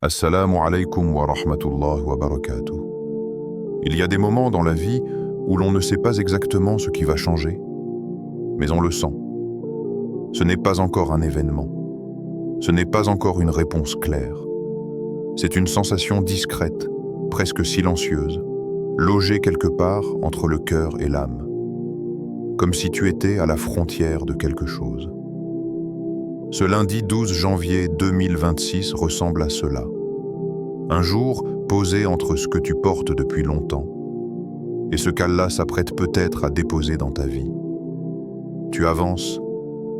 Assalamu alaikum wa rahmatullah wa barakatuh. Il y a des moments dans la vie où l'on ne sait pas exactement ce qui va changer, mais on le sent. Ce n'est pas encore un événement. Ce n'est pas encore une réponse claire. C'est une sensation discrète, presque silencieuse, logée quelque part entre le cœur et l'âme. Comme si tu étais à la frontière de quelque chose. Ce lundi 12 janvier 2026 ressemble à cela. Un jour posé entre ce que tu portes depuis longtemps et ce qu'Allah s'apprête peut-être à déposer dans ta vie. Tu avances,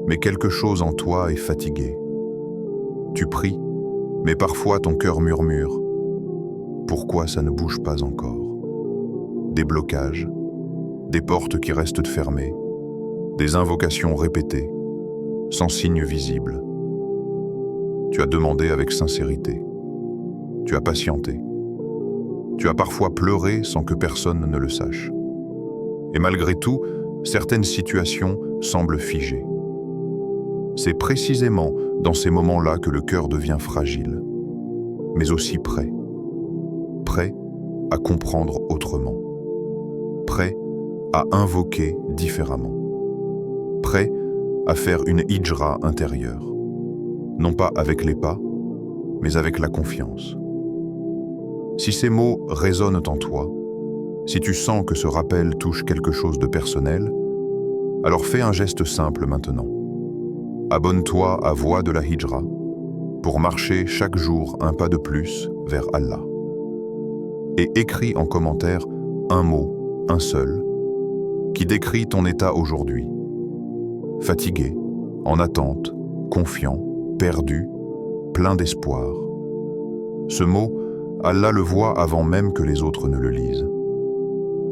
mais quelque chose en toi est fatigué. Tu pries, mais parfois ton cœur murmure. Pourquoi ça ne bouge pas encore? Des blocages, des portes qui restent fermées, des invocations répétées, sans signe visible. Tu as demandé avec sincérité. Tu as patienté. Tu as parfois pleuré sans que personne ne le sache. Et malgré tout, certaines situations semblent figées. C'est précisément dans ces moments-là que le cœur devient fragile, mais aussi prêt. Prêt à comprendre autrement. Prêt à invoquer différemment. Prêt à faire une hijra intérieure. Non pas avec les pas, mais avec la confiance. Si ces mots résonnent en toi, si tu sens que ce rappel touche quelque chose de personnel, alors fais un geste simple maintenant. Abonne-toi à Voix de la Hijra pour marcher chaque jour un pas de plus vers Allah. Et écris en commentaire un mot, un seul, qui décrit ton état aujourd'hui. Fatigué, en attente, confiant, perdu, plein d'espoir. Ce mot, Allah le voit avant même que les autres ne le lisent.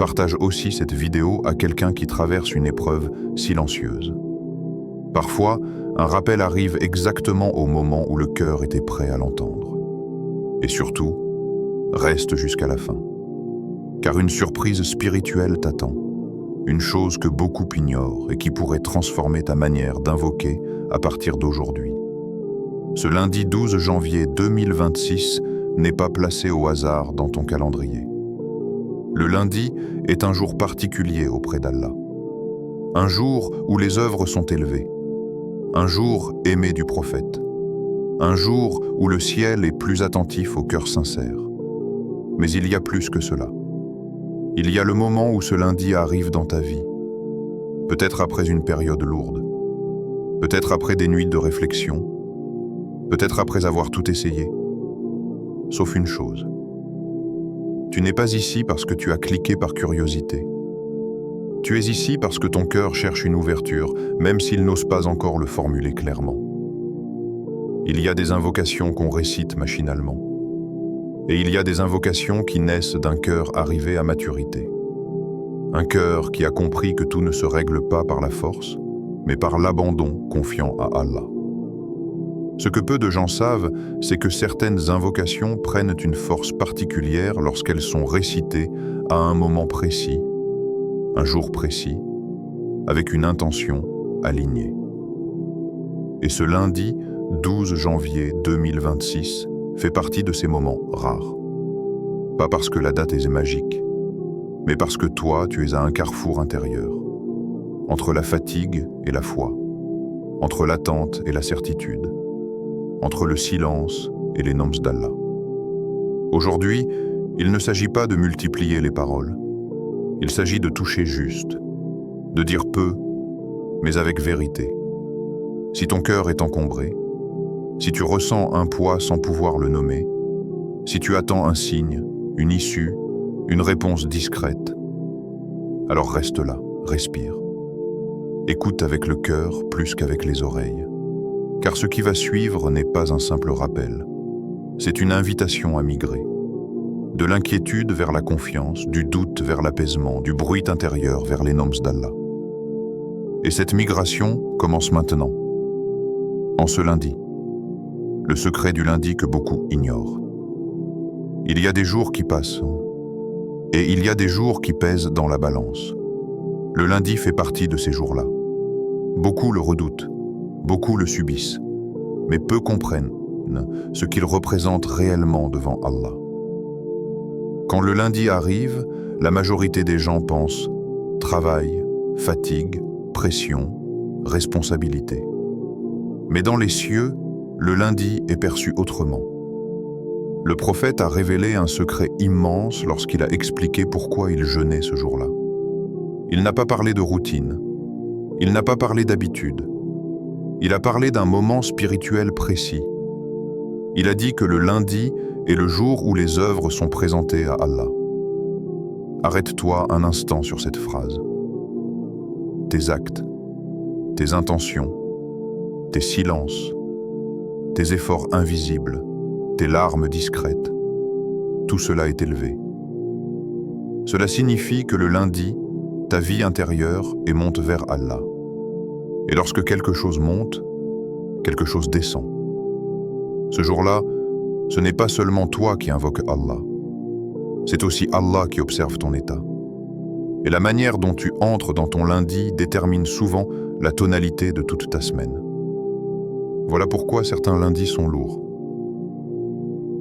Partage aussi cette vidéo à quelqu'un qui traverse une épreuve silencieuse. Parfois, un rappel arrive exactement au moment où le cœur était prêt à l'entendre. Et surtout, reste jusqu'à la fin. Car une surprise spirituelle t'attend. Une chose que beaucoup ignorent et qui pourrait transformer ta manière d'invoquer à partir d'aujourd'hui. Ce lundi 12 janvier 2026 n'est pas placé au hasard dans ton calendrier. Le lundi est un jour particulier auprès d'Allah. Un jour où les œuvres sont élevées. Un jour aimé du prophète. Un jour où le ciel est plus attentif au cœur sincère. Mais il y a plus que cela. Il y a le moment où ce lundi arrive dans ta vie. Peut-être après une période lourde. Peut-être après des nuits de réflexion. Peut-être après avoir tout essayé. Sauf une chose. Tu n'es pas ici parce que tu as cliqué par curiosité. Tu es ici parce que ton cœur cherche une ouverture, même s'il n'ose pas encore le formuler clairement. Il y a des invocations qu'on récite machinalement. Et il y a des invocations qui naissent d'un cœur arrivé à maturité. Un cœur qui a compris que tout ne se règle pas par la force, mais par l'abandon confiant à Allah. Ce que peu de gens savent, c'est que certaines invocations prennent une force particulière lorsqu'elles sont récitées à un moment précis, un jour précis, avec une intention alignée. Et ce lundi 12 janvier 2026 fait partie de ces moments rares. Pas parce que la date est magique, mais parce que toi, tu es à un carrefour intérieur, entre la fatigue et la foi, entre l'attente et la certitude, entre le silence et les noms d'Allah. Aujourd'hui, il ne s'agit pas de multiplier les paroles. Il s'agit de toucher juste, de dire peu, mais avec vérité. Si ton cœur est encombré, si tu ressens un poids sans pouvoir le nommer, si tu attends un signe, une issue, une réponse discrète, alors reste là, respire. Écoute avec le cœur plus qu'avec les oreilles. Car ce qui va suivre n'est pas un simple rappel. C'est une invitation à migrer. De l'inquiétude vers la confiance, du doute vers l'apaisement, du bruit intérieur vers les noms d'Allah. Et cette migration commence maintenant, en ce lundi. Le secret du lundi que beaucoup ignorent. Il y a des jours qui passent, et il y a des jours qui pèsent dans la balance. Le lundi fait partie de ces jours-là. Beaucoup le redoutent, beaucoup le subissent, mais peu comprennent personne ce qu'il représente réellement devant Allah. Quand le lundi arrive, la majorité des gens pensent travail, fatigue, pression, responsabilité. Mais dans les cieux, le lundi est perçu autrement. Le prophète a révélé un secret immense lorsqu'il a expliqué pourquoi il jeûnait ce jour-là. Il n'a pas parlé de routine, il n'a pas parlé d'habitude, il a parlé d'un moment spirituel précis. Il a dit que le lundi est le jour où les œuvres sont présentées à Allah. Arrête-toi un instant sur cette phrase. Tes actes, tes intentions, tes silences, tes efforts invisibles, tes larmes discrètes, tout cela est élevé. Cela signifie que le lundi, ta vie intérieure est monte vers Allah. Et lorsque quelque chose monte, quelque chose descend. Ce jour-là, ce n'est pas seulement toi qui invoques Allah, c'est aussi Allah qui observe ton état. Et la manière dont tu entres dans ton lundi détermine souvent la tonalité de toute ta semaine. Voilà pourquoi certains lundis sont lourds.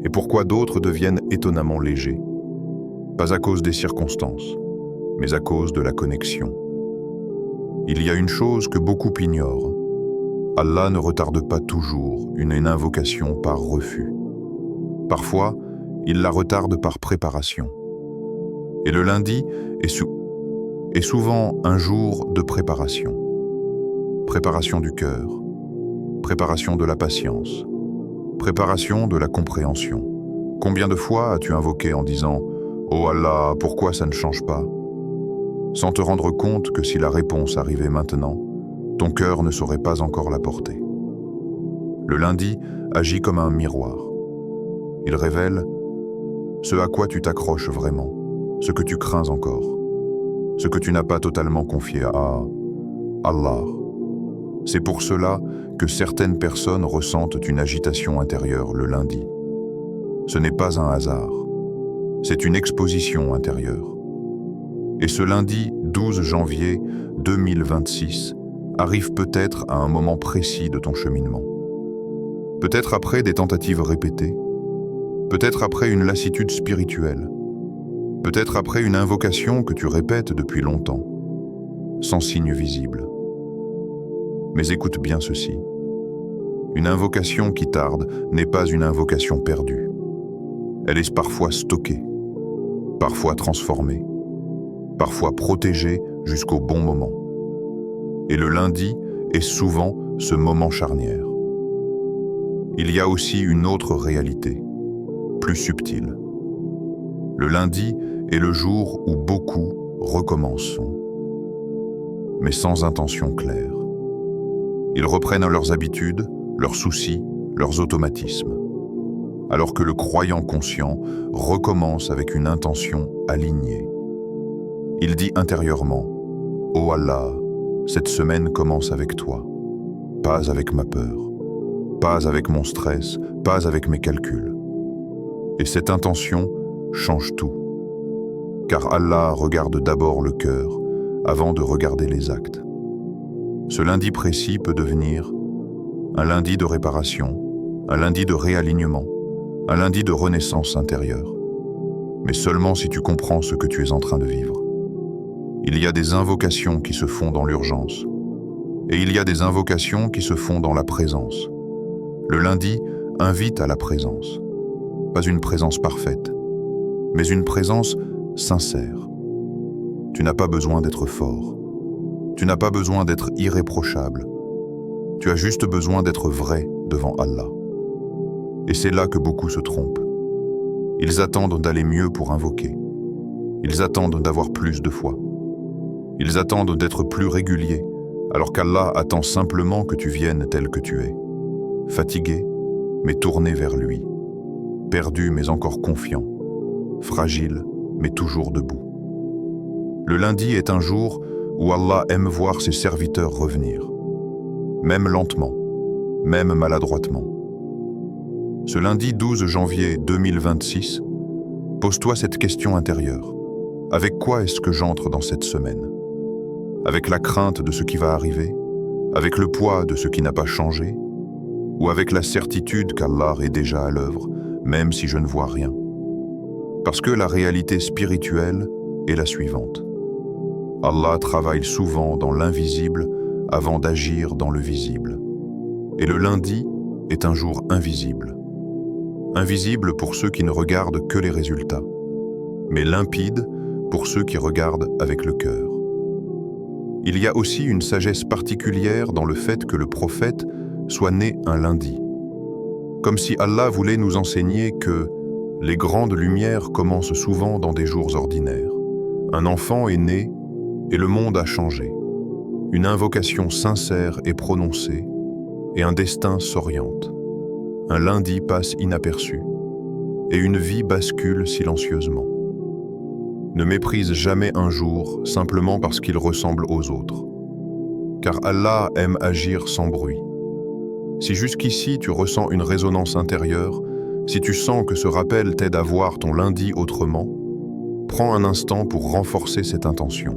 Et pourquoi d'autres deviennent étonnamment légers. Pas à cause des circonstances, mais à cause de la connexion. Il y a une chose que beaucoup ignorent. Allah ne retarde pas toujours une invocation par refus. Parfois, il la retarde par préparation. Et le lundi est souvent un jour de préparation. Préparation du cœur, préparation de la patience, préparation de la compréhension. Combien de fois as-tu invoqué en disant « Oh Allah, pourquoi ça ne change pas ?» sans te rendre compte que si la réponse arrivait maintenant, ton cœur ne saurait pas encore la porter. Le lundi agit comme un miroir. Il révèle ce à quoi tu t'accroches vraiment, ce que tu crains encore, ce que tu n'as pas totalement confié à Allah. C'est pour cela que certaines personnes ressentent une agitation intérieure le lundi. Ce n'est pas un hasard, c'est une exposition intérieure. Et ce lundi 12 janvier 2026 arrive peut-être à un moment précis de ton cheminement. Peut-être après des tentatives répétées, peut-être après une lassitude spirituelle, peut-être après une invocation que tu répètes depuis longtemps, sans signe visible. Mais écoute bien ceci. Une invocation qui tarde n'est pas une invocation perdue. Elle est parfois stockée, parfois transformée, parfois protégée jusqu'au bon moment. Et le lundi est souvent ce moment charnière. Il y a aussi une autre réalité, plus subtile. Le lundi est le jour où beaucoup recommencent, mais sans intention claire. Ils reprennent leurs habitudes, leurs soucis, leurs automatismes, alors que le croyant conscient recommence avec une intention alignée. Il dit intérieurement « Oh Allah, cette semaine commence avec toi, pas avec ma peur, pas avec mon stress, pas avec mes calculs. » Et cette intention change tout, car Allah regarde d'abord le cœur avant de regarder les actes. Ce lundi précis peut devenir un lundi de réparation, un lundi de réalignement, un lundi de renaissance intérieure. Mais seulement si tu comprends ce que tu es en train de vivre. Il y a des invocations qui se font dans l'urgence, et il y a des invocations qui se font dans la présence. Le lundi invite à la présence. Pas une présence parfaite, mais une présence sincère. Tu n'as pas besoin d'être fort. Tu n'as pas besoin d'être irréprochable. Tu as juste besoin d'être vrai devant Allah. Et c'est là que beaucoup se trompent. Ils attendent d'aller mieux pour invoquer. Ils attendent d'avoir plus de foi. Ils attendent d'être plus réguliers, alors qu'Allah attend simplement que tu viennes tel que tu es. Fatigué, mais tourné vers lui. Perdu, mais encore confiant. Fragile, mais toujours debout. Le lundi est un jour où Allah aime voir ses serviteurs revenir. Même lentement, même maladroitement. Ce lundi 12 janvier 2026, pose-toi cette question intérieure. Avec quoi est-ce que j'entre dans cette semaine ? Avec la crainte de ce qui va arriver ? Avec le poids de ce qui n'a pas changé ? ou avec la certitude qu'Allah est déjà à l'œuvre, même si je ne vois rien. Parce que la réalité spirituelle est la suivante. Allah travaille souvent dans l'invisible avant d'agir dans le visible. Et le lundi est un jour invisible. Invisible pour ceux qui ne regardent que les résultats, mais limpide pour ceux qui regardent avec le cœur. Il y a aussi une sagesse particulière dans le fait que le prophète soit né un lundi. Comme si Allah voulait nous enseigner que les grandes lumières commencent souvent dans des jours ordinaires. Un enfant est né et le monde a changé. Une invocation sincère est prononcée et un destin s'oriente. Un lundi passe inaperçu et une vie bascule silencieusement. Ne méprise jamais un jour simplement parce qu'il ressemble aux autres, car Allah aime agir sans bruit. Si jusqu'ici tu ressens une résonance intérieure, si tu sens que ce rappel t'aide à voir ton lundi autrement, prends un instant pour renforcer cette intention.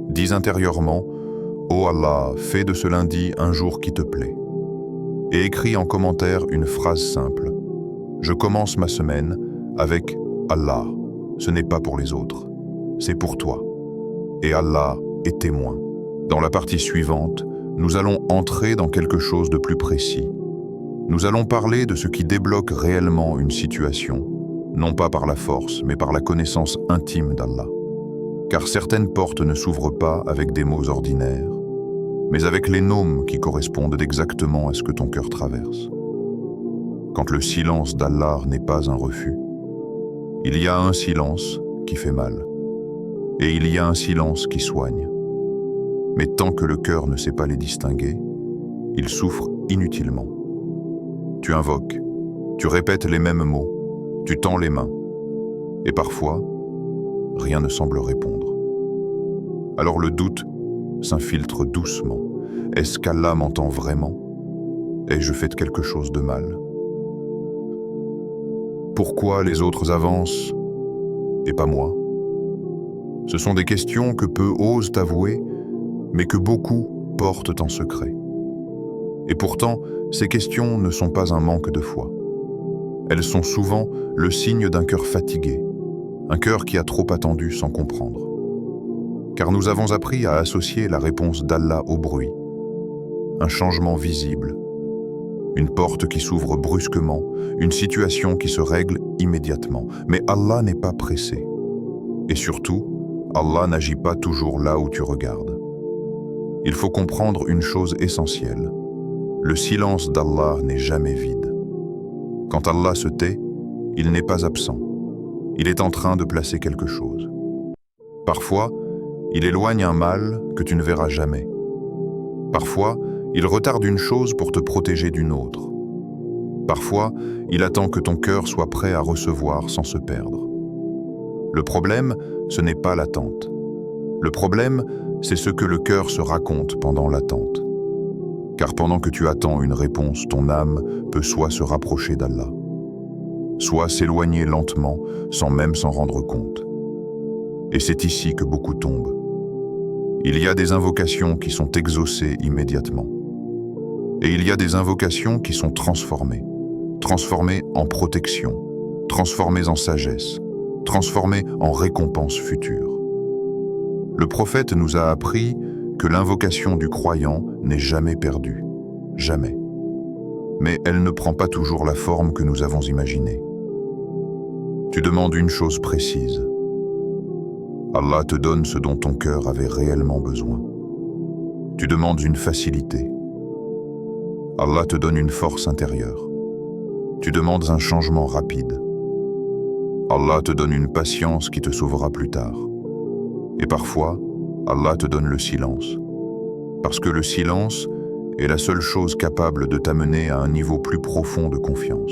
Dis intérieurement « Oh Allah, fais de ce lundi un jour qui te plaît » et écris en commentaire une phrase simple. Je commence ma semaine avec « Allah, ce n'est pas pour les autres, c'est pour toi. Et Allah est témoin. » Dans la partie suivante, nous allons entrer dans quelque chose de plus précis. Nous allons parler de ce qui débloque réellement une situation, non pas par la force, mais par la connaissance intime d'Allah. Car certaines portes ne s'ouvrent pas avec des mots ordinaires, mais avec les noms qui correspondent exactement à ce que ton cœur traverse. Quand le silence d'Allah n'est pas un refus, il y a un silence qui fait mal, et il y a un silence qui soigne. Mais tant que le cœur ne sait pas les distinguer, il souffre inutilement. Tu invoques, tu répètes les mêmes mots, tu tends les mains, et parfois, rien ne semble répondre. Alors le doute s'infiltre doucement. Est-ce qu'Allah m'entend vraiment? Ai-je fait quelque chose de mal? Pourquoi les autres avancent et pas moi? Ce sont des questions que peu osent avouer, mais que beaucoup portent en secret. Et pourtant, ces questions ne sont pas un manque de foi. Elles sont souvent le signe d'un cœur fatigué, un cœur qui a trop attendu sans comprendre. Car nous avons appris à associer la réponse d'Allah au bruit, un changement visible, une porte qui s'ouvre brusquement, une situation qui se règle immédiatement. Mais Allah n'est pas pressé. Et surtout, Allah n'agit pas toujours là où tu regardes. Il faut comprendre une chose essentielle. Le silence d'Allah n'est jamais vide. Quand Allah se tait, il n'est pas absent. Il est en train de placer quelque chose. Parfois, il éloigne un mal que tu ne verras jamais. Parfois, il retarde une chose pour te protéger d'une autre. Parfois, il attend que ton cœur soit prêt à recevoir sans se perdre. Le problème, ce n'est pas l'attente. Le problème, c'est ce que le cœur se raconte pendant l'attente. Car pendant que tu attends une réponse, ton âme peut soit se rapprocher d'Allah, soit s'éloigner lentement sans même s'en rendre compte. Et c'est ici que beaucoup tombent. Il y a des invocations qui sont exaucées immédiatement. Et il y a des invocations qui sont transformées en protection, transformées en sagesse, transformées en récompense future. Le prophète nous a appris que l'invocation du croyant n'est jamais perdue, jamais. Mais elle ne prend pas toujours la forme que nous avons imaginée. Tu demandes une chose précise. Allah te donne ce dont ton cœur avait réellement besoin. Tu demandes une facilité. Allah te donne une force intérieure. Tu demandes un changement rapide. Allah te donne une patience qui te sauvera plus tard. Et parfois, Allah te donne le silence. Parce que le silence est la seule chose capable de t'amener à un niveau plus profond de confiance.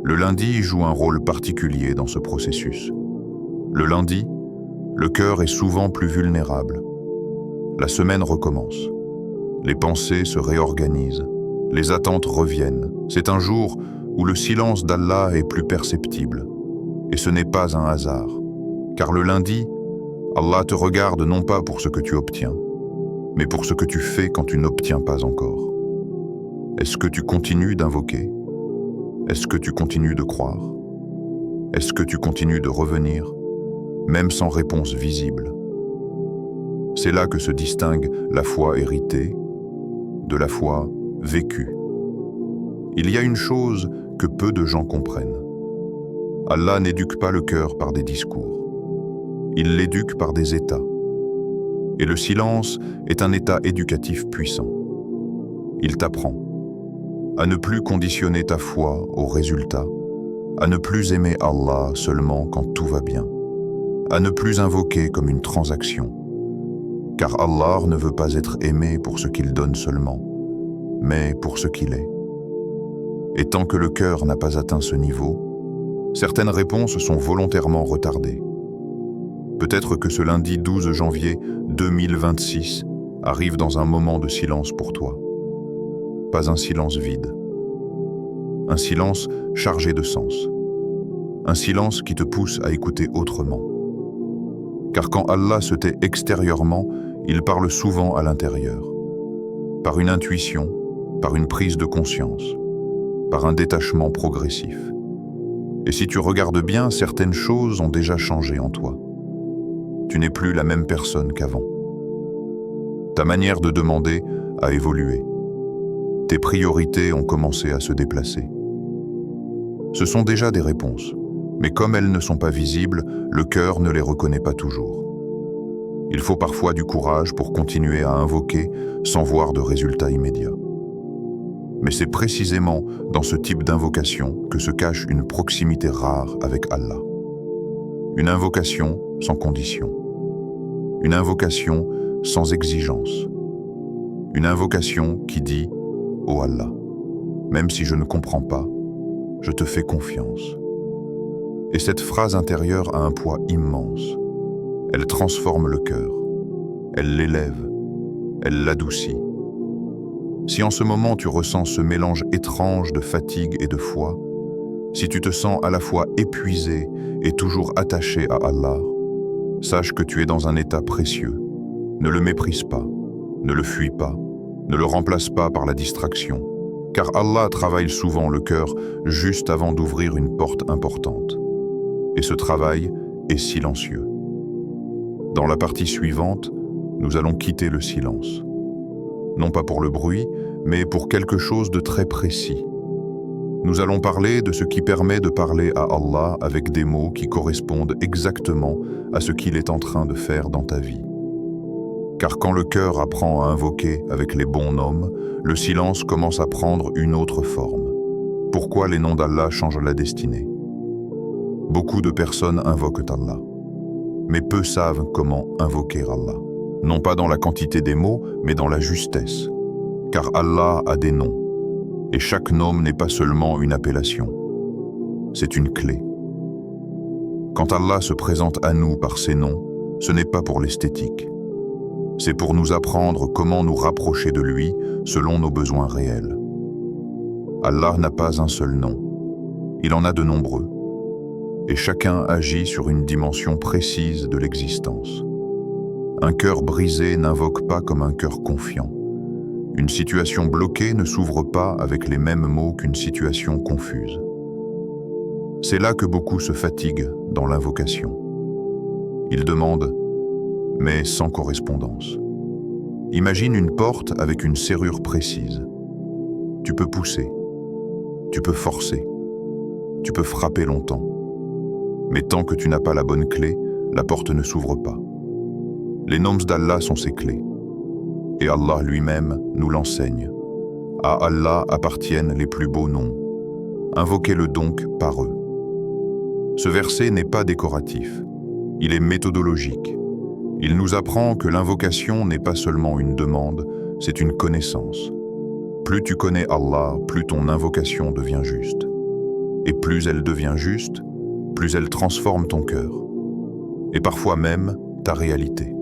Le lundi joue un rôle particulier dans ce processus. Le lundi, le cœur est souvent plus vulnérable. La semaine recommence. Les pensées se réorganisent. Les attentes reviennent. C'est un jour où le silence d'Allah est plus perceptible. Et ce n'est pas un hasard. Car le lundi, Allah te regarde non pas pour ce que tu obtiens, mais pour ce que tu fais quand tu n'obtiens pas encore. Est-ce que tu continues d'invoquer? Est-ce que tu continues de croire? Est-ce que tu continues de revenir, même sans réponse visible? C'est là que se distingue la foi héritée de la foi vécue. Il y a une chose que peu de gens comprennent. Allah n'éduque pas le cœur par des discours. Il l'éduque par des états. Et le silence est un état éducatif puissant. Il t'apprend à ne plus conditionner ta foi au résultat, à ne plus aimer Allah seulement quand tout va bien, à ne plus invoquer comme une transaction, car Allah ne veut pas être aimé pour ce qu'il donne seulement, mais pour ce qu'il est. Et tant que le cœur n'a pas atteint ce niveau, certaines réponses sont volontairement retardées. Peut-être que ce lundi 12 janvier 2026 arrive dans un moment de silence pour toi. Pas un silence vide. Un silence chargé de sens. Un silence qui te pousse à écouter autrement. Car quand Allah se tait extérieurement, il parle souvent à l'intérieur. Par une intuition, par une prise de conscience, par un détachement progressif. Et si tu regardes bien, certaines choses ont déjà changé en toi. Tu n'es plus la même personne qu'avant. Ta manière de demander a évolué. Tes priorités ont commencé à se déplacer. Ce sont déjà des réponses, mais comme elles ne sont pas visibles, le cœur ne les reconnaît pas toujours. Il faut parfois du courage pour continuer à invoquer sans voir de résultats immédiats. Mais c'est précisément dans ce type d'invocation que se cache une proximité rare avec Allah. Une invocation sans condition. Une invocation sans exigence. Une invocation qui dit « Ô Allah, même si je ne comprends pas, je te fais confiance. » Et cette phrase intérieure a un poids immense. Elle transforme le cœur. Elle l'élève. Elle l'adoucit. Si en ce moment tu ressens ce mélange étrange de fatigue et de foi, si tu te sens à la fois épuisé et toujours attaché à Allah, sache que tu es dans un état précieux. Ne le méprise pas, ne le fuis pas, ne le remplace pas par la distraction, car Allah travaille souvent le cœur juste avant d'ouvrir une porte importante. Et ce travail est silencieux. Dans la partie suivante, nous allons quitter le silence. Non pas pour le bruit, mais pour quelque chose de très précis. Nous allons parler de ce qui permet de parler à Allah avec des mots qui correspondent exactement à ce qu'il est en train de faire dans ta vie. Car quand le cœur apprend à invoquer avec les bons noms, le silence commence à prendre une autre forme. Pourquoi les noms d'Allah changent la destinée? Beaucoup de personnes invoquent Allah, mais peu savent comment invoquer Allah. Non pas dans la quantité des mots, mais dans la justesse. Car Allah a des noms, et chaque nom n'est pas seulement une appellation. C'est une clé. Quand Allah se présente à nous par ses noms, ce n'est pas pour l'esthétique. C'est pour nous apprendre comment nous rapprocher de lui selon nos besoins réels. Allah n'a pas un seul nom. Il en a de nombreux. Et chacun agit sur une dimension précise de l'existence. Un cœur brisé n'invoque pas comme un cœur confiant. Une situation bloquée ne s'ouvre pas avec les mêmes mots qu'une situation confuse. C'est là que beaucoup se fatiguent dans l'invocation. Ils demandent, mais sans correspondance. Imagine une porte avec une serrure précise. Tu peux pousser, tu peux forcer, tu peux frapper longtemps. Mais tant que tu n'as pas la bonne clé, la porte ne s'ouvre pas. Les noms d'Allah sont ces clés. Et Allah lui-même nous l'enseigne. À Allah appartiennent les plus beaux noms. Invoquez-le donc par eux. Ce verset n'est pas décoratif. Il est méthodologique. Il nous apprend que l'invocation n'est pas seulement une demande, c'est une connaissance. Plus tu connais Allah, plus ton invocation devient juste. Et plus elle devient juste, plus elle transforme ton cœur. Et parfois même ta réalité.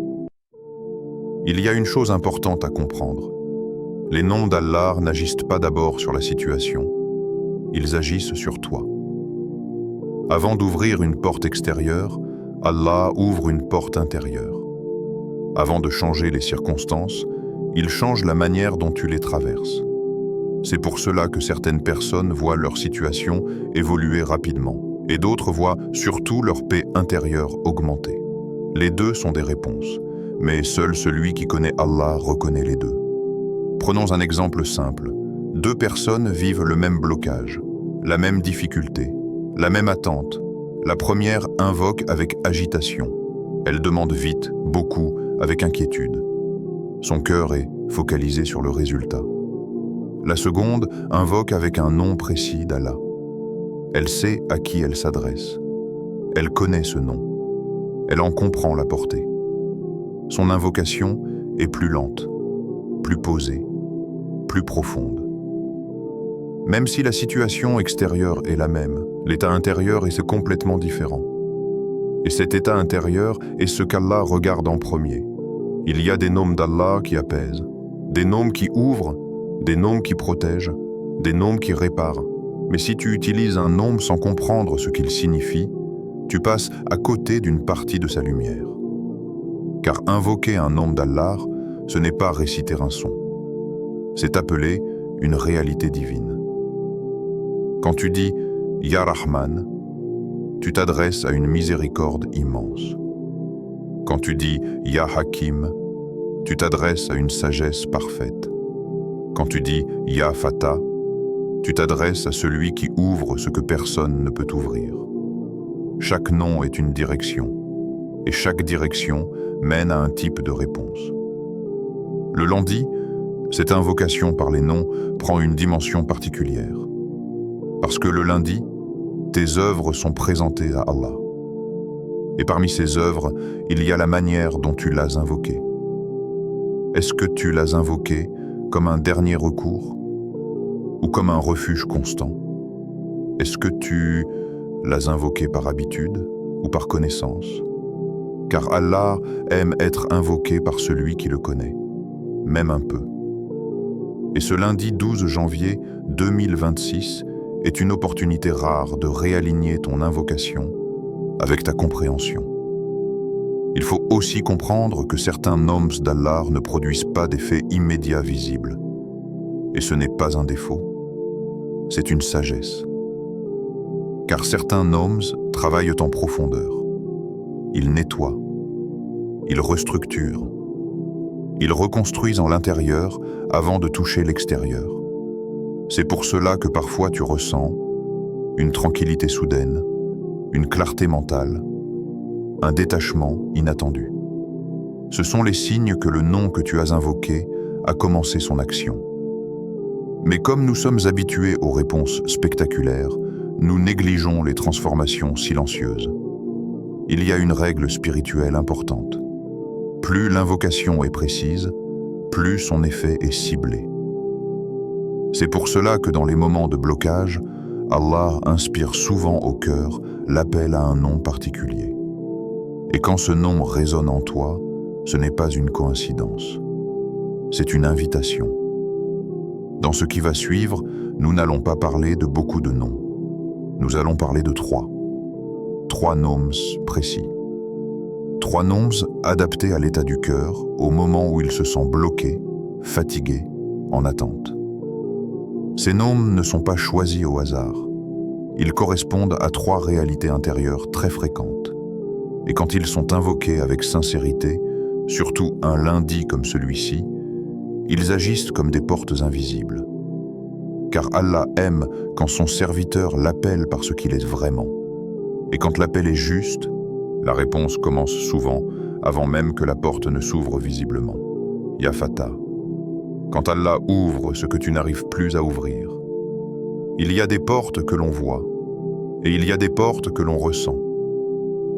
Il y a une chose importante à comprendre. Les noms d'Allah n'agissent pas d'abord sur la situation. Ils agissent sur toi. Avant d'ouvrir une porte extérieure, Allah ouvre une porte intérieure. Avant de changer les circonstances, il change la manière dont tu les traverses. C'est pour cela que certaines personnes voient leur situation évoluer rapidement, et d'autres voient surtout leur paix intérieure augmenter. Les deux sont des réponses, mais seul celui qui connaît Allah reconnaît les deux. Prenons un exemple simple. Deux personnes vivent le même blocage, la même difficulté, la même attente. La première invoque avec agitation. Elle demande vite, beaucoup, avec inquiétude. Son cœur est focalisé sur le résultat. La seconde invoque avec un nom précis d'Allah. Elle sait à qui elle s'adresse. Elle connaît ce nom. Elle en comprend la portée. Son invocation est plus lente, plus posée, plus profonde. Même si la situation extérieure est la même, l'état intérieur est complètement différent. Et cet état intérieur est ce qu'Allah regarde en premier. Il y a des noms d'Allah qui apaisent, des noms qui ouvrent, des noms qui protègent, des noms qui réparent. Mais si tu utilises un nom sans comprendre ce qu'il signifie, tu passes à côté d'une partie de sa lumière. Car invoquer un nom d'Allah, ce n'est pas réciter un son. C'est appeler une réalité divine. Quand tu dis « Ya Rahman », tu t'adresses à une miséricorde immense. Quand tu dis « Ya Hakim », tu t'adresses à une sagesse parfaite. Quand tu dis « Ya Fatah », tu t'adresses à celui qui ouvre ce que personne ne peut ouvrir. Chaque nom est une direction, et chaque direction mène à un type de réponse. Le lundi, cette invocation par les noms prend une dimension particulière. Parce que le lundi, tes œuvres sont présentées à Allah. Et parmi ces œuvres, il y a la manière dont tu l'as invoqué. Est-ce que tu l'as invoqué comme un dernier recours ou comme un refuge constant? Est-ce que tu l'as invoqué par habitude ou par connaissance? Car Allah aime être invoqué par celui qui le connaît, même un peu. Et ce lundi 12 janvier 2026 est une opportunité rare de réaligner ton invocation avec ta compréhension. Il faut aussi comprendre que certains noms d'Allah ne produisent pas d'effet immédiat visible. Et ce n'est pas un défaut, c'est une sagesse. Car certains noms travaillent en profondeur. Ils nettoient, ils restructurent, ils reconstruisent en l'intérieur avant de toucher l'extérieur. C'est pour cela que parfois tu ressens une tranquillité soudaine, une clarté mentale, un détachement inattendu. Ce sont les signes que le nom que tu as invoqué a commencé son action. Mais comme nous sommes habitués aux réponses spectaculaires, nous négligeons les transformations silencieuses. Il y a une règle spirituelle importante. Plus l'invocation est précise, plus son effet est ciblé. C'est pour cela que dans les moments de blocage, Allah inspire souvent au cœur l'appel à un nom particulier. Et quand ce nom résonne en toi, ce n'est pas une coïncidence. C'est une invitation. Dans ce qui va suivre, nous n'allons pas parler de beaucoup de noms. Nous allons parler de trois. Trois noms précis. Trois noms adaptés à l'état du cœur au moment où il se sent bloqué, fatigué, en attente. Ces noms ne sont pas choisis au hasard. Ils correspondent à trois réalités intérieures très fréquentes. Et quand ils sont invoqués avec sincérité, surtout un lundi comme celui-ci, ils agissent comme des portes invisibles. Car Allah aime quand son serviteur l'appelle par ce qu'il est vraiment. Et quand l'appel est juste, la réponse commence souvent avant même que la porte ne s'ouvre visiblement. Ya Fatah. Quand Allah ouvre ce que tu n'arrives plus à ouvrir. Il y a des portes que l'on voit, et il y a des portes que l'on ressent.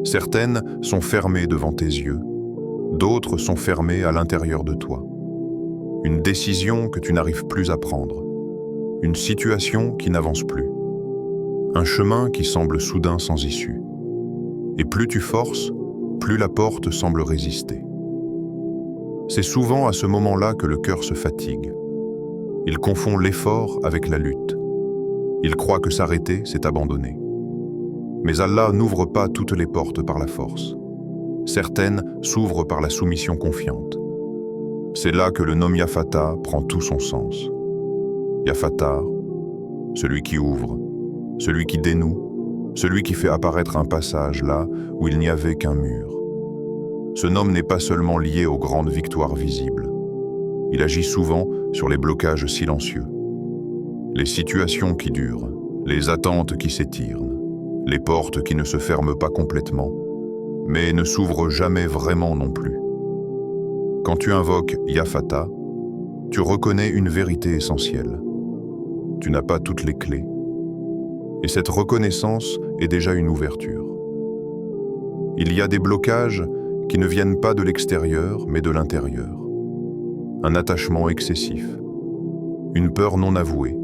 Certaines sont fermées devant tes yeux, d'autres sont fermées à l'intérieur de toi. Une décision que tu n'arrives plus à prendre, une situation qui n'avance plus, un chemin qui semble soudain sans issue. Et plus tu forces, plus la porte semble résister. C'est souvent à ce moment-là que le cœur se fatigue. Il confond l'effort avec la lutte. Il croit que s'arrêter, c'est abandonner. Mais Allah n'ouvre pas toutes les portes par la force. Certaines s'ouvrent par la soumission confiante. C'est là que le nom Ya Fatah prend tout son sens. Ya Fattar, celui qui ouvre, celui qui dénoue, celui qui fait apparaître un passage là où il n'y avait qu'un mur. Ce nom n'est pas seulement lié aux grandes victoires visibles. Il agit souvent sur les blocages silencieux, les situations qui durent, les attentes qui s'étirent, les portes qui ne se ferment pas complètement, mais ne s'ouvrent jamais vraiment non plus. Quand tu invoques Ya Fattar, tu reconnais une vérité essentielle. Tu n'as pas toutes les clés. Et cette reconnaissance est déjà une ouverture. Il y a des blocages qui ne viennent pas de l'extérieur, mais de l'intérieur. Un attachement excessif, une peur non avouée,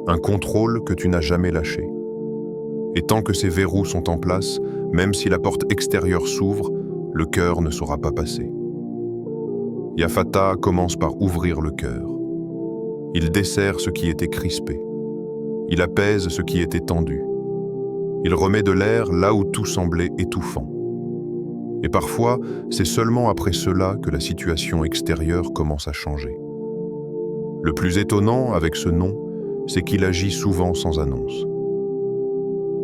un contrôle que tu n'as jamais lâché. Et tant que ces verrous sont en place, même si la porte extérieure s'ouvre, le cœur ne saura pas passer. Ya Fattar commence par ouvrir le cœur. Il desserre ce qui était crispé. Il apaise ce qui était tendu. Il remet de l'air là où tout semblait étouffant. Et parfois, c'est seulement après cela que la situation extérieure commence à changer. Le plus étonnant avec ce nom, c'est qu'il agit souvent sans annonce.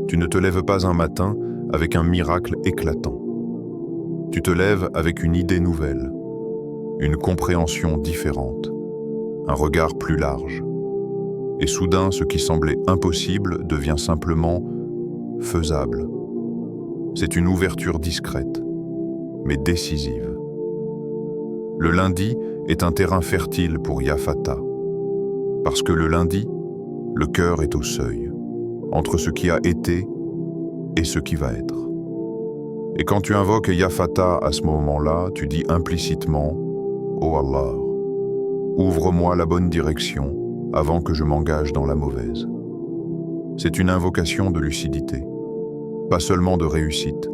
Tu ne te lèves pas un matin avec un miracle éclatant. Tu te lèves avec une idée nouvelle, une compréhension différente, un regard plus large. Et soudain, ce qui semblait impossible devient simplement faisable. C'est une ouverture discrète, mais décisive. Le lundi est un terrain fertile pour Ya Fattar. Parce que le lundi, le cœur est au seuil, entre ce qui a été et ce qui va être. Et quand tu invoques Ya Fattar à ce moment-là, tu dis implicitement « Oh Allah, ouvre-moi la bonne direction avant que je m'engage dans la mauvaise ». C'est une invocation de lucidité, pas seulement de réussite.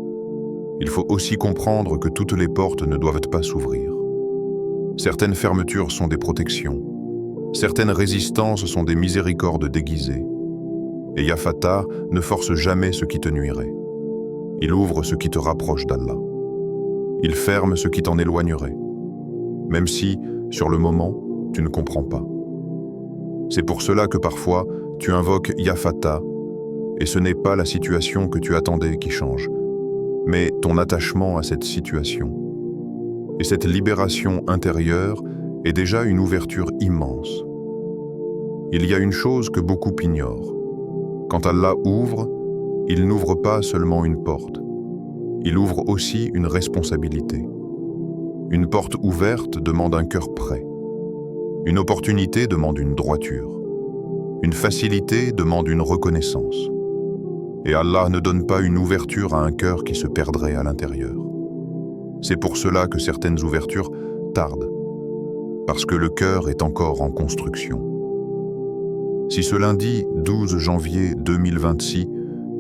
Il faut aussi comprendre que toutes les portes ne doivent pas s'ouvrir. Certaines fermetures sont des protections, certaines résistances sont des miséricordes déguisées. Et Ya Fattar ne force jamais ce qui te nuirait. Il ouvre ce qui te rapproche d'Allah. Il ferme ce qui t'en éloignerait, même si, sur le moment, tu ne comprends pas. C'est pour cela que parfois, tu invoques Ya Fattar, et ce n'est pas la situation que tu attendais qui change, mais ton attachement à cette situation. Et cette libération intérieure est déjà une ouverture immense. Il y a une chose que beaucoup ignorent. Quand Allah ouvre, il n'ouvre pas seulement une porte. Il ouvre aussi une responsabilité. Une porte ouverte demande un cœur prêt. Une opportunité demande une droiture. Une facilité demande une reconnaissance. Et Allah ne donne pas une ouverture à un cœur qui se perdrait à l'intérieur. C'est pour cela que certaines ouvertures tardent, parce que le cœur est encore en construction. Si ce lundi 12 janvier 2026,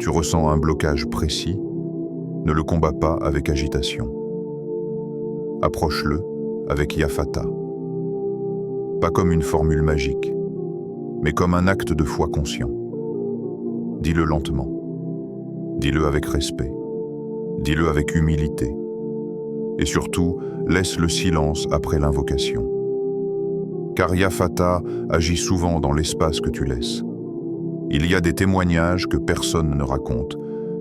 tu ressens un blocage précis, ne le combats pas avec agitation. Approche-le avec Ya Fattar. Pas comme une formule magique, mais comme un acte de foi conscient. Dis-le lentement. Dis-le avec respect. Dis-le avec humilité. Et surtout, laisse le silence après l'invocation. Car Ya Fattar agit souvent dans l'espace que tu laisses. Il y a des témoignages que personne ne raconte,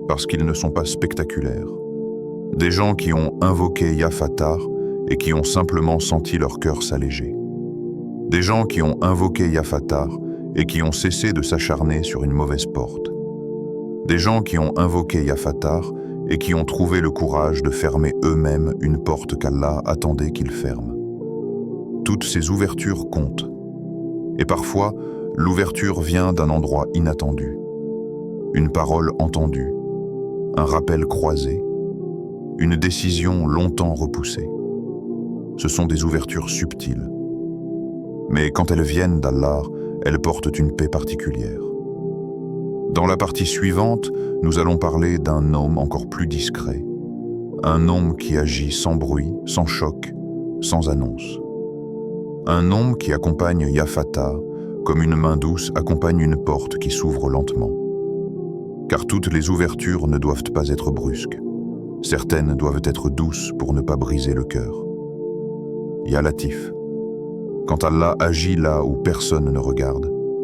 parce qu'ils ne sont pas spectaculaires. Des gens qui ont invoqué Ya Fattar et qui ont simplement senti leur cœur s'alléger. Des gens qui ont invoqué Ya Fattar et qui ont cessé de s'acharner sur une mauvaise porte. Des gens qui ont invoqué Ya Fattar et qui ont trouvé le courage de fermer eux-mêmes une porte qu'Allah attendait qu'ils ferment. Toutes ces ouvertures comptent. Et parfois, l'ouverture vient d'un endroit inattendu. Une parole entendue, un rappel croisé, une décision longtemps repoussée. Ce sont des ouvertures subtiles. Mais quand elles viennent d'Allah, elles portent une paix particulière. Dans la partie suivante, nous allons parler d'un nom encore plus discret. Un nom qui agit sans bruit, sans choc, sans annonce. Un nom qui accompagne Ya Fattar, comme une main douce accompagne une porte qui s'ouvre lentement. Car toutes les ouvertures ne doivent pas être brusques. Certaines doivent être douces pour ne pas briser le cœur. Ya Latif. Quand Allah agit là où personne ne regarde,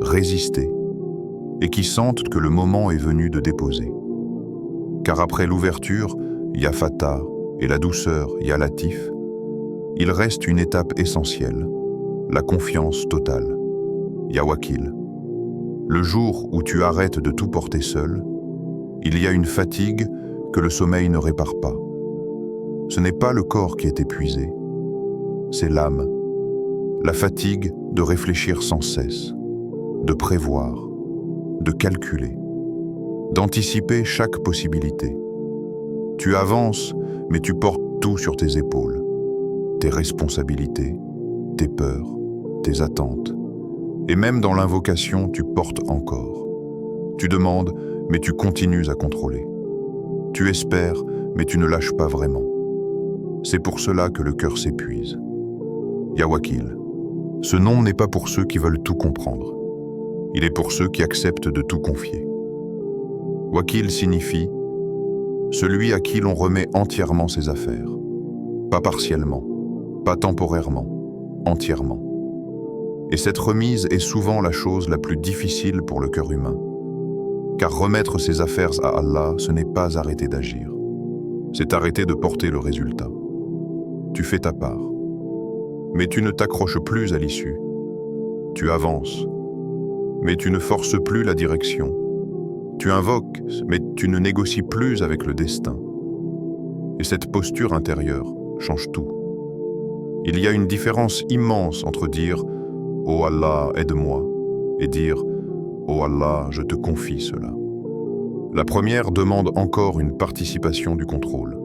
résister, et qui sentent que le moment est venu de déposer. Car après l'ouverture, ya Fatah, et la douceur, ya Latif, il reste une étape essentielle, la confiance totale, ya Wakil. Le jour où tu arrêtes de tout porter seul, il y a une fatigue que le sommeil ne répare pas. Ce n'est pas le corps qui est épuisé, c'est l'âme. La fatigue de réfléchir sans cesse, de prévoir, de calculer, d'anticiper chaque possibilité. Tu avances, mais tu portes tout sur tes épaules. Tes responsabilités, tes peurs, tes attentes. Et même dans l'invocation, tu portes encore. Tu demandes, mais tu continues à contrôler. Tu espères, mais tu ne lâches pas vraiment. C'est pour cela que le cœur s'épuise. Ya Wakil. Ce nom n'est pas pour ceux qui veulent tout comprendre. Il est pour ceux qui acceptent de tout confier. Wakil signifie celui à qui l'on remet entièrement ses affaires. Pas partiellement, pas temporairement, entièrement. Et cette remise est souvent la chose la plus difficile pour le cœur humain. Car remettre ses affaires à Allah, ce n'est pas arrêter d'agir. C'est arrêter de porter le résultat. Tu fais ta part. Mais tu ne t'accroches plus à l'issue. Tu avances, mais tu ne forces plus la direction. Tu invoques, mais tu ne négocies plus avec le destin. Et cette posture intérieure change tout. Il y a une différence immense entre dire « Oh Allah, aide-moi » et dire « Oh Allah, je te confie cela ». La première demande encore une participation du contrôle.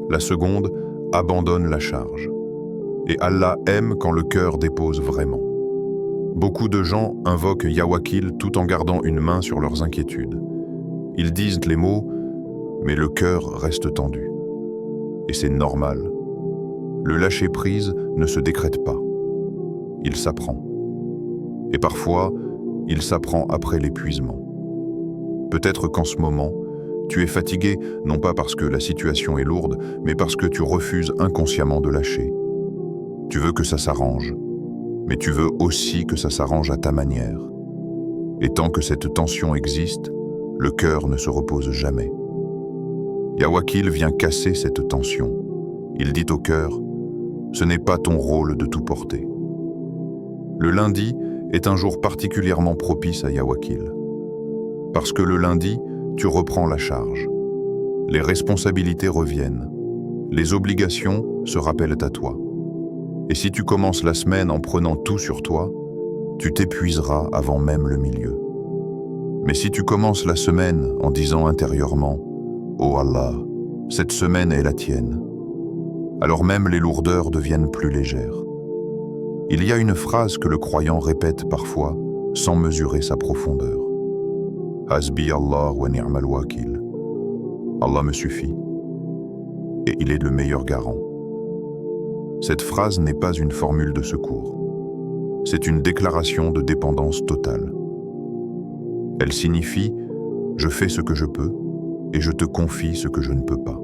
La seconde abandonne la charge. Et Allah aime quand le cœur dépose vraiment. Beaucoup de gens invoquent Ya Wakil tout en gardant une main sur leurs inquiétudes. Ils disent les mots, mais le cœur reste tendu. Et c'est normal. Le lâcher-prise ne se décrète pas. Il s'apprend. Et parfois, il s'apprend après l'épuisement. Peut-être qu'en ce moment, tu es fatigué, non pas parce que la situation est lourde, mais parce que tu refuses inconsciemment de lâcher. Tu veux que ça s'arrange, mais tu veux aussi que ça s'arrange à ta manière. Et tant que cette tension existe, le cœur ne se repose jamais. Ya Wakil vient casser cette tension. Il dit au cœur, ce n'est pas ton rôle de tout porter. Le lundi est un jour particulièrement propice à Ya Wakil. Parce que le lundi, tu reprends la charge. Les responsabilités reviennent. Les obligations se rappellent à toi. Et si tu commences la semaine en prenant tout sur toi, tu t'épuiseras avant même le milieu. Mais si tu commences la semaine en disant intérieurement « Oh Allah, cette semaine est la tienne », alors même les lourdeurs deviennent plus légères. Il y a une phrase que le croyant répète parfois sans mesurer sa profondeur. « Hasbi Allah wa ni'mal wakil » Allah me suffit, et il est le meilleur garant. Cette phrase n'est pas une formule de secours. C'est une déclaration de dépendance totale. Elle signifie « je fais ce que je peux et je te confie ce que je ne peux pas ».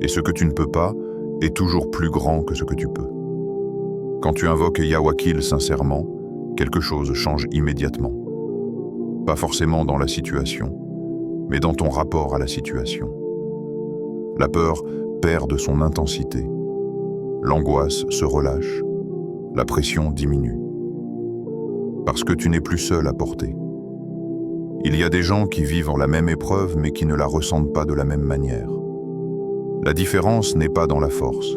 Et ce que tu ne peux pas est toujours plus grand que ce que tu peux. Quand tu invoques Ya Wakil sincèrement, quelque chose change immédiatement. Pas forcément dans la situation, mais dans ton rapport à la situation. La peur perd de son intensité. L'angoisse se relâche. La pression diminue. Parce que tu n'es plus seul à porter. Il y a des gens qui vivent la même épreuve mais qui ne la ressentent pas de la même manière. La différence n'est pas dans la force,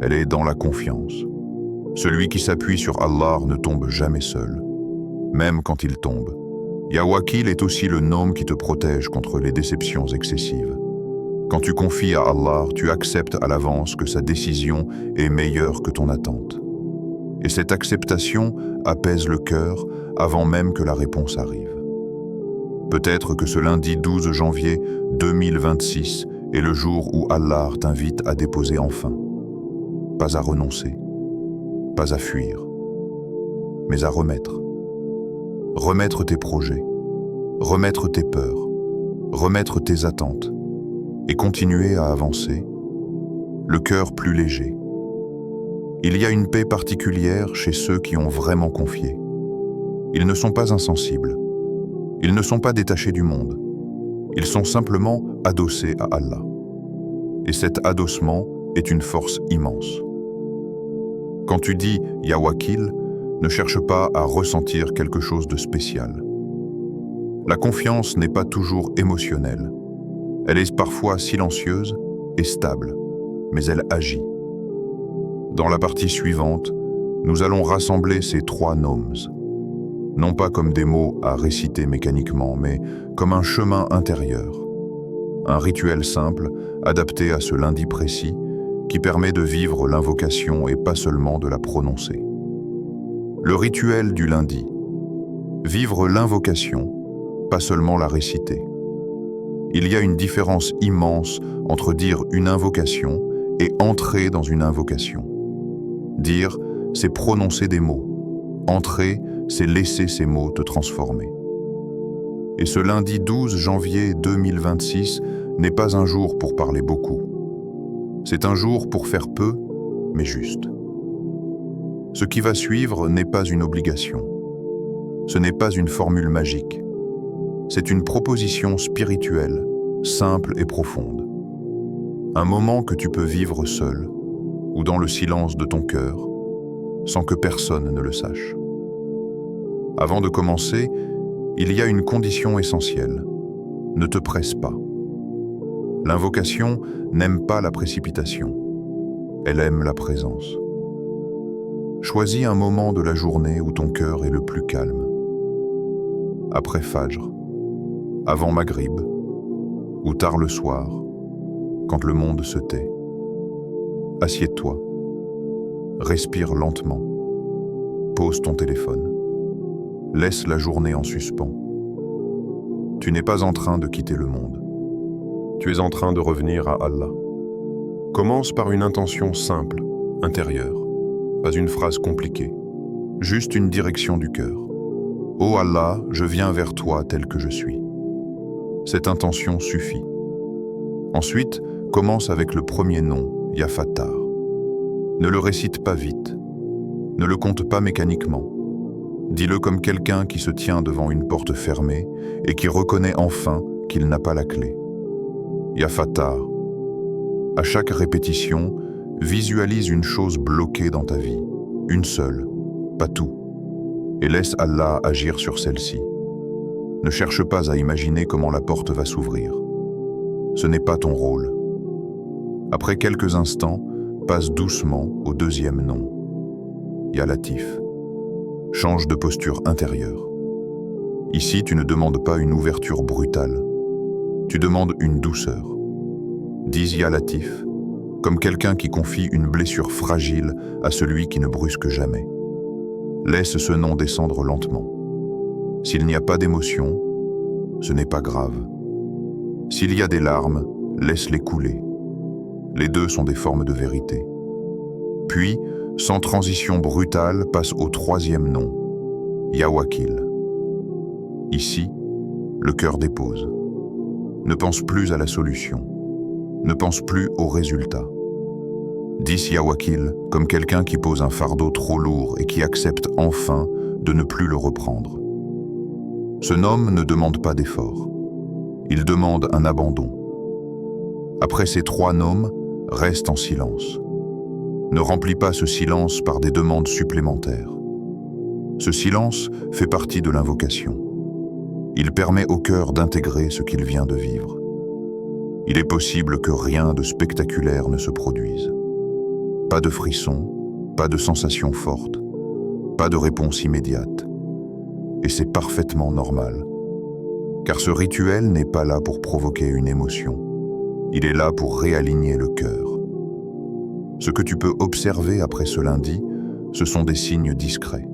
elle est dans la confiance. Celui qui s'appuie sur Allah ne tombe jamais seul, même quand il tombe. Ya Wakil est aussi le nom qui te protège contre les déceptions excessives. Quand tu confies à Allah, tu acceptes à l'avance que sa décision est meilleure que ton attente. Et cette acceptation apaise le cœur avant même que la réponse arrive. Peut-être que ce lundi 12 janvier 2026 est le jour où Allah t'invite à déposer enfin. Pas à renoncer, pas à fuir, mais à remettre. Remettre tes projets, remettre tes peurs, remettre tes attentes et continuer à avancer, le cœur plus léger. Il y a une paix particulière chez ceux qui ont vraiment confié. Ils ne sont pas insensibles. Ils ne sont pas détachés du monde. Ils sont simplement adossés à Allah. Et cet adossement est une force immense. Quand tu dis « Ya Wakil », ne cherche pas à ressentir quelque chose de spécial. La confiance n'est pas toujours émotionnelle. Elle est parfois silencieuse et stable, mais elle agit. Dans la partie suivante, nous allons rassembler ces 3 noms, non pas comme des mots à réciter mécaniquement, mais comme un chemin intérieur. Un rituel simple, adapté à ce lundi précis, qui permet de vivre l'invocation et pas seulement de la prononcer. Le rituel du lundi. Vivre l'invocation, pas seulement la réciter. Il y a une différence immense entre dire une invocation et entrer dans une invocation. Dire, c'est prononcer des mots. Entrer, c'est laisser ces mots te transformer. Et ce lundi 12 janvier 2026 n'est pas un jour pour parler beaucoup. C'est un jour pour faire peu, mais juste. Ce qui va suivre n'est pas une obligation. Ce n'est pas une formule magique. C'est une proposition spirituelle, simple et profonde. Un moment que tu peux vivre seul, ou dans le silence de ton cœur, sans que personne ne le sache. Avant de commencer, il y a une condition essentielle. Ne te presse pas. L'invocation n'aime pas la précipitation. Elle aime la présence. Choisis un moment de la journée où ton cœur est le plus calme. Après Fajr, avant Maghrib, ou tard le soir, quand le monde se tait. Assieds-toi. Respire lentement. Pose ton téléphone. Laisse la journée en suspens. Tu n'es pas en train de quitter le monde. Tu es en train de revenir à Allah. Commence par une intention simple, intérieure, pas une phrase compliquée, juste une direction du cœur. Ô Allah, je viens vers toi tel que je suis. Cette intention suffit. Ensuite, commence avec le premier nom, Ya Fattar. Ne le récite pas vite. Ne le compte pas mécaniquement. Dis-le comme quelqu'un qui se tient devant une porte fermée et qui reconnaît enfin qu'il n'a pas la clé. Ya Fattar. À chaque répétition, visualise une chose bloquée dans ta vie. Une seule, pas tout. Et laisse Allah agir sur celle-ci. Ne cherche pas à imaginer comment la porte va s'ouvrir. Ce n'est pas ton rôle. Après quelques instants, passe doucement au deuxième nom. Ya Latif. Change de posture intérieure. Ici, tu ne demandes pas une ouverture brutale. Tu demandes une douceur. Dis Ya Latif, comme quelqu'un qui confie une blessure fragile à celui qui ne brusque jamais. Laisse ce nom descendre lentement. S'il n'y a pas d'émotion, ce n'est pas grave. S'il y a des larmes, laisse-les couler. Les deux sont des formes de vérité. Puis, sans transition brutale, passe au troisième nom, Ya Wakil. Ici, le cœur dépose. Ne pense plus à la solution. Ne pense plus au résultat. Dis Ya Wakil comme quelqu'un qui pose un fardeau trop lourd et qui accepte enfin de ne plus le reprendre. Ce nom ne demande pas d'effort. Il demande un abandon. Après ces 3 noms, reste en silence. Ne remplis pas ce silence par des demandes supplémentaires. Ce silence fait partie de l'invocation. Il permet au cœur d'intégrer ce qu'il vient de vivre. Il est possible que rien de spectaculaire ne se produise. Pas de frisson, pas de sensation forte, pas de réponse immédiate. Et c'est parfaitement normal. Car ce rituel n'est pas là pour provoquer une émotion. Il est là pour réaligner le cœur. Ce que tu peux observer après ce lundi, ce sont des signes discrets.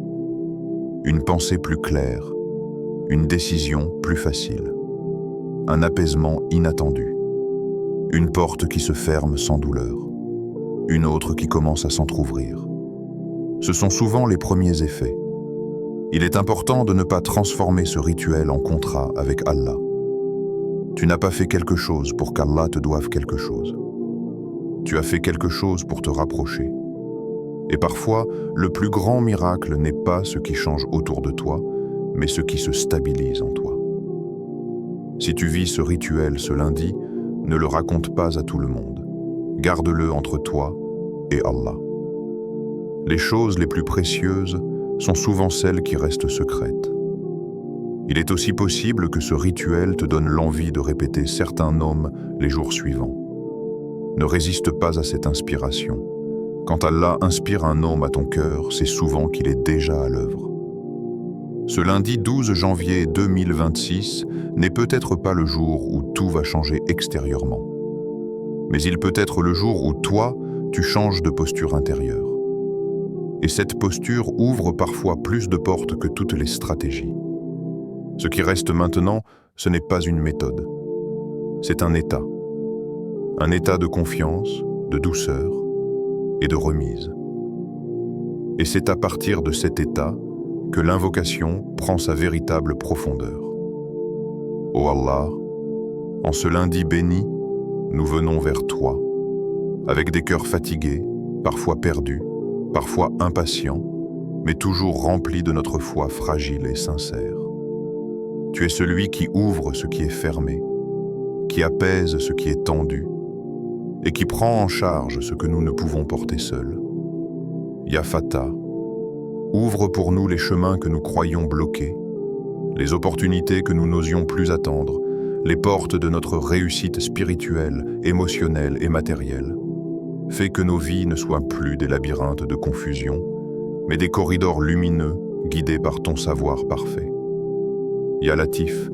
Une pensée plus claire, une décision plus facile, un apaisement inattendu, une porte qui se ferme sans douleur, une autre qui commence à s'entr'ouvrir. Ce sont souvent les premiers effets. Il est important de ne pas transformer ce rituel en contrat avec Allah. Tu n'as pas fait quelque chose pour qu'Allah te doive quelque chose. Tu as fait quelque chose pour te rapprocher. Et parfois, le plus grand miracle n'est pas ce qui change autour de toi, mais ce qui se stabilise en toi. Si tu vis ce rituel ce lundi, ne le raconte pas à tout le monde. Garde-le entre toi et Allah. Les choses les plus précieuses sont souvent celles qui restent secrètes. Il est aussi possible que ce rituel te donne l'envie de répéter certains noms les jours suivants. Ne résiste pas à cette inspiration. Quand Allah inspire un nom à ton cœur, c'est souvent qu'il est déjà à l'œuvre. Ce lundi 12 janvier 2026 n'est peut-être pas le jour où tout va changer extérieurement. Mais il peut être le jour où toi, tu changes de posture intérieure. Et cette posture ouvre parfois plus de portes que toutes les stratégies. Ce qui reste maintenant, ce n'est pas une méthode. C'est un état. Un état de confiance, de douceur et de remise. Et c'est à partir de cet état que l'invocation prend sa véritable profondeur. Ô Allah, en ce lundi béni, nous venons vers toi, avec des cœurs fatigués, parfois perdus, parfois impatients, mais toujours remplis de notre foi fragile et sincère. Tu es celui qui ouvre ce qui est fermé, qui apaise ce qui est tendu, et qui prend en charge ce que nous ne pouvons porter seuls. Ya Fattah, ouvre pour nous les chemins que nous croyions bloqués, les opportunités que nous n'osions plus attendre, les portes de notre réussite spirituelle, émotionnelle et matérielle. Fais que nos vies ne soient plus des labyrinthes de confusion, mais des corridors lumineux guidés par ton savoir parfait. Ya Latif,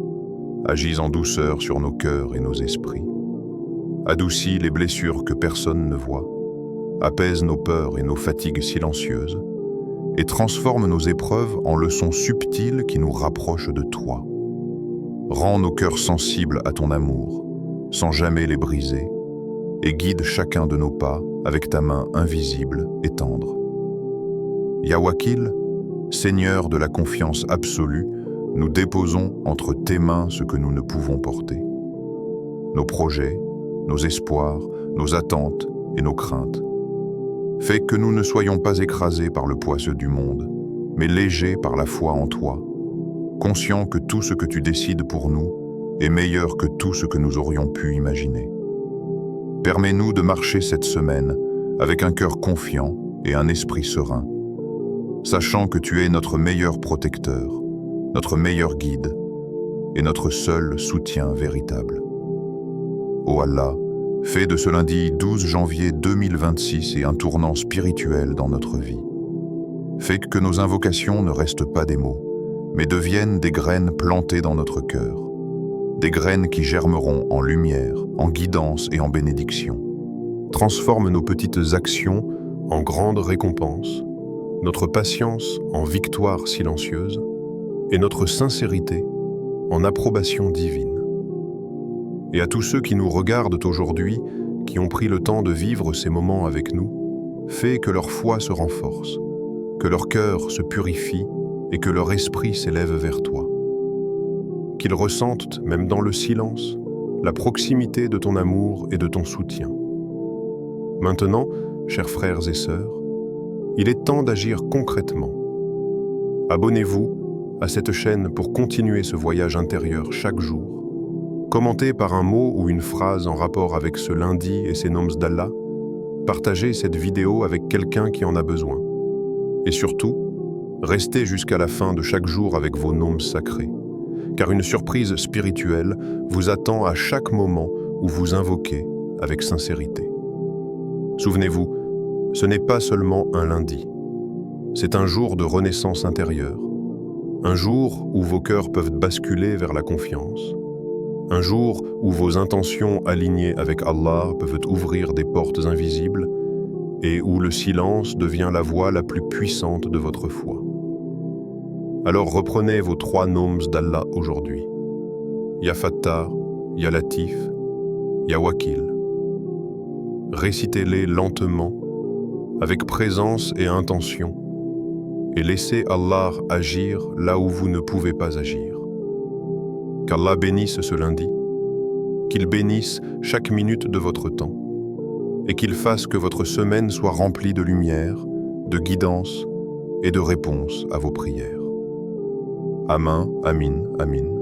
agis en douceur sur nos cœurs et nos esprits. Adoucis les blessures que personne ne voit, apaise nos peurs et nos fatigues silencieuses, et transforme nos épreuves en leçons subtiles qui nous rapprochent de toi. Rends nos cœurs sensibles à ton amour, sans jamais les briser, et guide chacun de nos pas avec ta main invisible et tendre. Ya Wakil, Seigneur de la confiance absolue, nous déposons entre tes mains ce que nous ne pouvons porter. Nos projets, nos espoirs, nos attentes et nos craintes. Fais que nous ne soyons pas écrasés par le poids du monde, mais légers par la foi en toi, conscients que tout ce que tu décides pour nous est meilleur que tout ce que nous aurions pu imaginer. Permets-nous de marcher cette semaine avec un cœur confiant et un esprit serein, sachant que tu es notre meilleur protecteur, notre meilleur guide et notre seul soutien véritable. Ô Allah, fais de ce lundi 12 janvier 2026 et un tournant spirituel dans notre vie. Fais que nos invocations ne restent pas des mots, mais deviennent des graines plantées dans notre cœur. Des graines qui germeront en lumière, en guidance et en bénédiction. Transforme nos petites actions en grandes récompenses, notre patience en victoire silencieuse et notre sincérité en approbation divine. Et à tous ceux qui nous regardent aujourd'hui, qui ont pris le temps de vivre ces moments avec nous, fais que leur foi se renforce, que leur cœur se purifie et que leur esprit s'élève vers toi. Qu'ils ressentent, même dans le silence, la proximité de ton amour et de ton soutien. Maintenant, chers frères et sœurs, il est temps d'agir concrètement. Abonnez-vous à cette chaîne pour continuer ce voyage intérieur chaque jour. Commentez par un mot ou une phrase en rapport avec ce lundi et ses noms d'Allah. Partagez cette vidéo avec quelqu'un qui en a besoin. Et surtout, restez jusqu'à la fin de chaque jour avec vos noms sacrés, car une surprise spirituelle vous attend à chaque moment où vous invoquez avec sincérité. Souvenez-vous, ce n'est pas seulement un lundi. C'est un jour de renaissance intérieure, un jour où vos cœurs peuvent basculer vers la confiance, un jour où vos intentions alignées avec Allah peuvent ouvrir des portes invisibles et où le silence devient la voix la plus puissante de votre foi. Alors reprenez vos 3 noms d'Allah aujourd'hui. Ya Fattah, Ya Latif, Ya Wakil. Récitez-les lentement, avec présence et intention, et laissez Allah agir là où vous ne pouvez pas agir. Qu'Allah bénisse ce lundi, qu'il bénisse chaque minute de votre temps, et qu'il fasse que votre semaine soit remplie de lumière, de guidance et de réponse à vos prières. Amin, Amin, Amin.